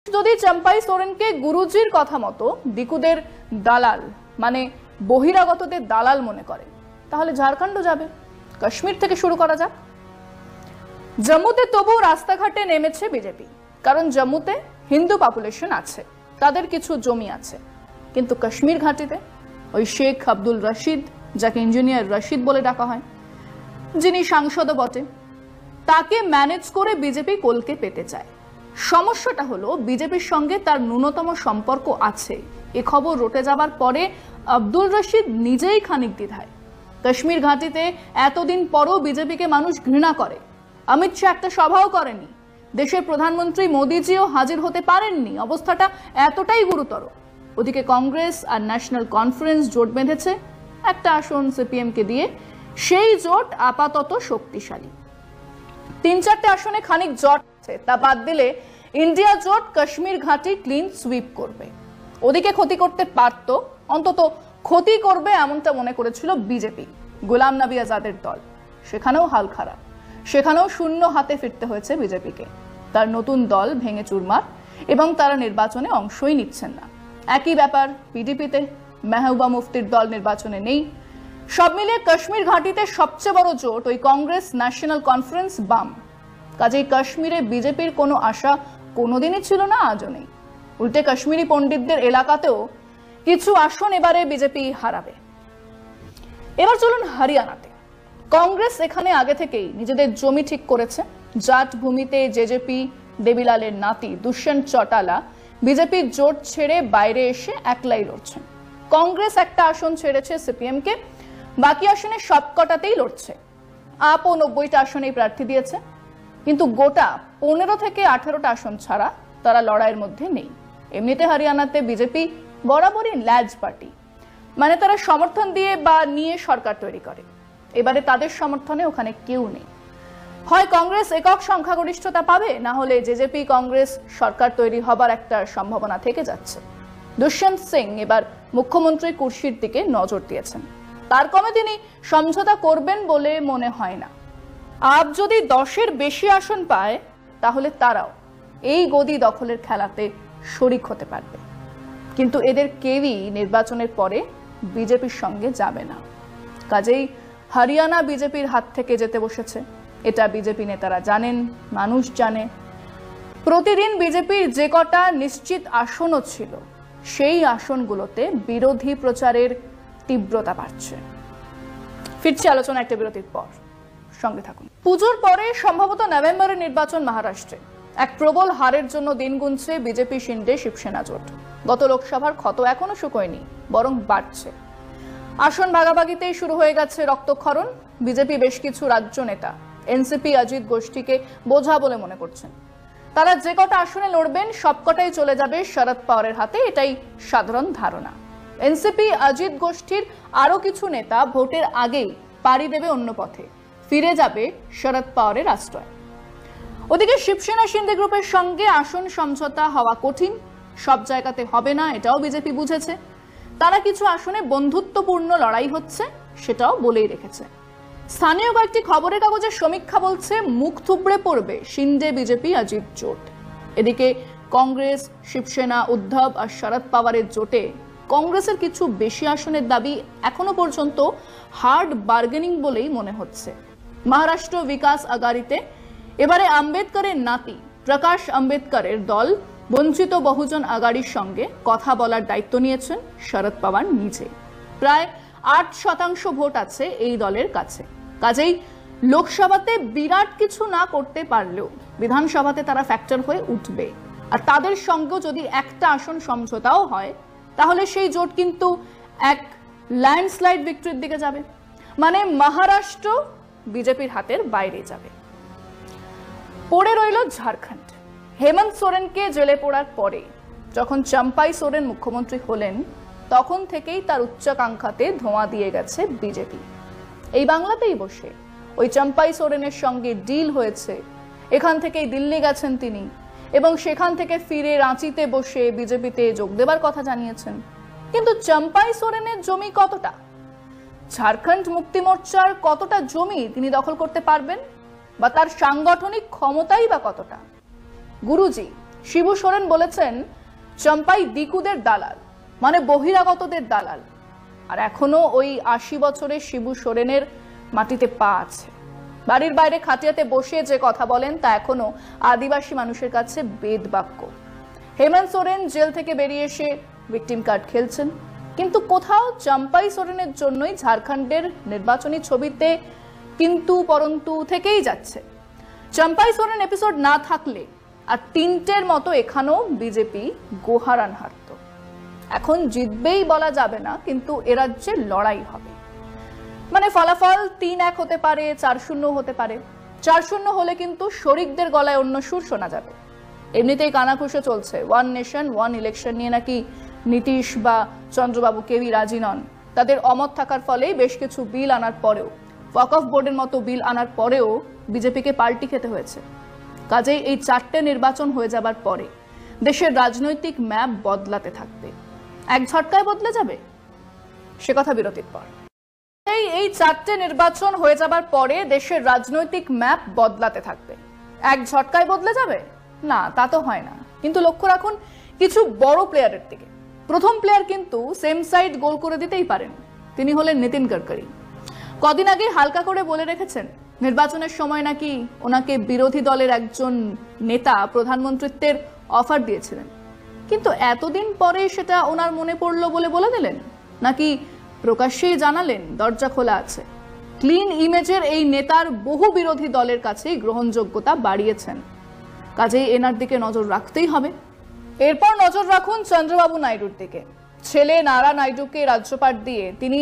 যদি চম্পাই সোরেনকে গুরুজির কথা মতো দিকুদের দালাল মানে বহিরাগতদের দালাল মনে করে, তাহলে ঝাড়খণ্ড যাবে। কাশ্মীর থেকে শুরু করা যাক। জম্মুতে তবু রাস্তাঘাটে নেমেছে বিজেপি, কারণ জম্মুতে হিন্দু পপুলেশন আছে, তাদের কিছু জমি আছে। কিন্তু কাশ্মীর ঘাটিতে ওই শেখ আব্দুল রশিদ, যাকে ইঞ্জিনিয়ার রশিদ বলে ডাকা হয়, যিনি সাংসদও বটে, তাকে ম্যানেজ করে বিজেপি কোলকে পেতে চায়। সমস্যাটা হলো বিজেপির সঙ্গে তার ন্যূনতম সম্পর্ক আছে। এ খবর রটে যাবার পরে আব্দুল রশিদ নিজেই খানিক দ্বিধায়। কাশ্মীর ঘাটিতে এতদিন পরও বিজেপিকে মানুষ ঘৃণা করে। অমিত শাহ একটা সভাও করেনি, দেশের প্রধানমন্ত্রী মোদিজিও হাজির হতে পারেননি। অবস্থাটা এতটাই গুরুতর। ওদিকে কংগ্রেস আর ন্যাশনাল কনফারেন্স জোট বেঁধেছে একটা আসন সিপিএমকে দিয়ে। সেই জোট আপাতত শক্তিশালী। 3-4টে আসনে খানিক জট আছে, তা বাদ দিলে ইন্ডিয়া জোট কাশ্মীর ঘাটি ক্লিন সুইপ করবে। ওদিকে ক্ষতি করতে পারত, অন্তত ক্ষতি করবে এমনটা মনে করেছিল বিজেপি, গোলাম নবী আজাদের দল। সেখানেও হাল খারাপ, সেখানেও শূন্য হাতে ফিরতে হয়েছে বিজেপিকে। তার নতুন দল ভেঙে চুরমার এবং তারা নির্বাচনে অংশই নিচ্ছেন না। একই ব্যাপার পিডিপিতে, মেহবুবা মুফতির দল নির্বাচনে নেই। সব মিলিয়ে কাশ্মীর ঘাটিতে সবচেয়ে বড় জোট ওই কংগ্রেস, ন্যাশনাল কনফারেন্স, বাম। কাজেই কাশ্মীরে বিজেপির কোনো আশা কোনোদিনই ছিল না, আজও নেই। উল্টে কাশ্মীরি পণ্ডিতদের এলাকাতেও কিছু আসন এবারে বিজেপি হারাবে। এবার চলুন হরিয়ানাতে। কংগ্রেস এখানে আগে থেকেই নিজেদের জমি ঠিক করেছে। জাট ভূমিতে জেজেপি দেবিলালের নাতি দুষ্যন্ত চৌটালা বিজেপির জোট ছেড়ে বাইরে এসে একলাই লড়ছেন। কংগ্রেস একটা আসন ছেড়েছে সিপিএমকে, বাকি আসনে সবকটাতেই লড়ছে। আপও 90টা আসনেই প্রার্থী দিয়েছে, কিন্তু গোটা 15 থেকে 18টা আসন ছাড়া তারা লড়াইয়ের মধ্যে নেই। এমনিতে হরিয়ানাতে বিজেপি বরাবরই ল্যাজ পার্টি, মানে তারা সমর্থন দিয়ে বা নিয়ে সরকার তৈরি করে। এবারে তাদের সমর্থনে ওখানে কেউ নেই। হয় কংগ্রেস একক সংখ্যাগরিষ্ঠতা পাবে, না হলে জেজেপি কংগ্রেস সরকার তৈরি হবার একটা সম্ভাবনা থেকে যাচ্ছে। দুষ্যন্ত সিং এবার মুখ্যমন্ত্রী কুর্সির দিকে নজর দিয়েছেন। তার কমে তিনি সমঝোতা করবেন বলে মনে হয় না। আপ যদি 10-এর বেশি আসন পায়, তাহলে তারাও এই গদি দখলের খেলাতে শরিক হতে পারবে। কিন্তু এদের কেউই নির্বাচনের পরে বিজেপির সঙ্গে যাবে না। কাজেই হরিয়ানা বিজেপির হাত থেকে যেতে বসেছে। এটা বিজেপি নেতারা জানেন, মানুষ জানে। প্রতিদিন বিজেপির যে কটা নিশ্চিত আসনও ছিল, সেই আসনগুলোতে বিরোধী প্রচারের তীব্রতা বাড়ছে। ফিরছি আলোচনা একটা বিরতির পর, সঙ্গে থাকুন। পুজোর পরে সম্ভবত নভেম্বরের নির্বাচন মহারাষ্ট্রে। এক প্রবল হারের জন্য দিন গুনছে বিজেপি শিন্ডে শিবসেনা জোট। গত লোকসভার ক্ষত এখনো শুকোয়নি, বরং বাড়ছে। আসন ভাগাভাগিতেই শুরু হয়ে গেছে রক্তক্ষরণ। বিজেপি বেশ কিছু রাজ্য নেতা এনসিপি অজিত গোষ্ঠীকে বোঝা বলে মনে করছেন। তারা যে কটা আসনে লড়বেন সবকটাই চলে যাবে শরদ পাওয়ারের হাতে, এটাই সাধারণ ধারণা। এনসিপি অজিত গোষ্ঠীর আরো কিছু নেতা ভোটের আগেই পাড়ি দেবে অন্য পথে, ফিরে যাবে শরদ পাওয়ারের আশ্রয়। ওদিকে শিবসেনা শিন্দে গ্রুপের সঙ্গে আসন সমঝোতা হওয়া কঠিন, সব জায়গাতে হবে না, এটাও বিজেপি বুঝেছে। তারা কিছু আসনে বন্ধুত্বপূর্ণ লড়াই হচ্ছে, সেটাও বলেই রেখেছে। স্থানীয় কয়েকটি খবরের কাগজের সমীক্ষা বলছে মুখ থুবড়ে পড়বে শিন্দে বিজেপি অজিত জোট। এদিকে কংগ্রেস, শিবসেনা, উদ্ধব আর শরদ পাওয়ারের জোটে কংগ্রেসের কিছু বেশি আসনের দাবি এখনো পর্যন্ত হার্ড বার্গেনিং বলেই মনে হচ্ছে। মহারাষ্ট্র বিকাশ আগাড়িতে এবারে আম্বেদকরের নাতি প্রকাশ আম্বেদকরের দল বঞ্চিত বহুজন আগাড়ির সঙ্গে কথা বলার দায়িত্ব নিয়েছেন শরদ পাওয়ার নিজে। প্রায় 8% ভোট আছে এই দলের কাছে। কাজেই লোকসভাতে বিরাট কিছু না করতে পারলেও বিধানসভাতে তারা ফ্যাক্টর হয়ে উঠবে। আর তাদের সঙ্গে যদি একটা আসন সমঝোতাও হয়, তাহলে সেই জোট কিন্তু এক ল্যান্ডস্লাইড ভিক্টরির দিকে যাবে। মানে মহারাষ্ট্র বিজেপির হাতের বাইরে যাবে। পড়ে রইল ঝাড়খণ্ড। হেমন্ত সোরেনকে জেলে পড়ার পরে যখন চম্পাই সোরেন মুখ্যমন্ত্রী হলেন, তখন থেকেই তার উচ্চাকাঙ্ক্ষাতে ধোঁয়া দিয়ে গেছে বিজেপি। এই বাংলাতেই বসে ওই চম্পাই সোরেনের সঙ্গে ডিল হয়েছে। এখান থেকেই দিল্লি গেছেন তিনি, এবং সেখান থেকে ফিরে রাঁচিতে বসে বিজেপিতে যোগ দেবার কথা জানিয়েছেন। কিন্তু চম্পাই সোরেনের জমি কতটা, ঝাড়খণ্ড মুক্তি মোর্চার কতটা জমি তিনি দখল করতে পারবেন, বা তার সাংগঠনিক ক্ষমতাই বা কতটা? গুরুজি শিবু সোরেন বলেছেন চম্পাই দিকুদের দালাল, মানে বহিরাগতদের দালাল। আর এখনো ওই ৮০ বছরের শিবু সোরেনের মাটিতে পা আছে। বাড়ির বাইরে খাটিয়াতে বসে যে কথা বলেন তা এখনো আদিবাসী মানুষের কাছে বেদ বাক্য। হেমন্ত সোরেন জেল থেকে বেরিয়ে এসে ভিকটিম কার্ড খেলছেন, কিন্তু কোথাও চম্পাই সোরেনের জন্যই ঝাড়খণ্ডের নির্বাচনী ছবিতে কিন্তু পরন্তু থেকেই যাচ্ছে। চম্পাই সোরেন এপিসোড না থাকলে আর ৩টের মতো এখানেও বিজেপি গোহারান হারত। এখন জিতবেই বলা যাবে না, কিন্তু এ রাজ্যে লড়াই হবে। মানে ফলাফল ৩-১ হতে পারে, ৪-০ হতে পারে। ৪-০ হলে কিন্তু শরিকদের গলায় অন্য সুর শোনা যাবে। এমনিতেই কানাঘুষো চলছে ওয়ান নেশন ওয়ান ইলেকশন নিয়ে, নাকি নীতিশ বা চন্দ্রবাবু কেউই রাজি নন। তাদের অমত থাকার ফলেই বেশ কিছু বিল আনার পরেও, ওয়াকফ বোর্ডের মতো বিল আনার পরেও বিজেপিকে পাল্টি খেতে হয়েছে। কাজেই এই ৪টে নির্বাচন হয়ে যাবার পরে দেশের রাজনৈতিক ম্যাপ বদলাতে থাকবে। এক ঝটকায় বদলে যাবে, সে কথা বিরতির পর। এই ৪টে নির্বাচন হয়ে যাবার পরে দেশের রাজনৈতিক ম্যাপ বদলাতে থাকবে। এক ঝটকায় বদলে যাবে না, তা তো হয় না। কিন্তু লক্ষ্য রাখুন কিছু বড় প্লেয়ারের দিকে। প্রথম প্লেয়ার কিন্তু সেম সাইড গোল করে দিতেই পারেন, তিনি হলেন নীতিন গডকরি। কদিন আগে হালকা করে বলে রেখেছেন নির্বাচনের সময় নাকি ওনাকে বিরোধী দলের একজন নেতা প্রধানমন্ত্রীত্বের অফার দিয়েছিলেন, কিন্তু এতদিন পরে সেটা ওনার মনে পড়লো বলে দিলেন, নাকি প্রকাশ্যেই জানালেন দরজা খোলা আছে। ক্লিন ইমেজের এই নেতার বহু বিরোধী দলের কাছেই গ্রহণযোগ্যতা বাড়িয়েছেন, কাজেই এনার দিকে নজর রাখতেই হবে। এরপর নজর রাখুন চন্দ্রবাবু নাইডুর দিকে। ছেলে নারা নাইডুকে রাজ্যপাট দিয়ে তিনি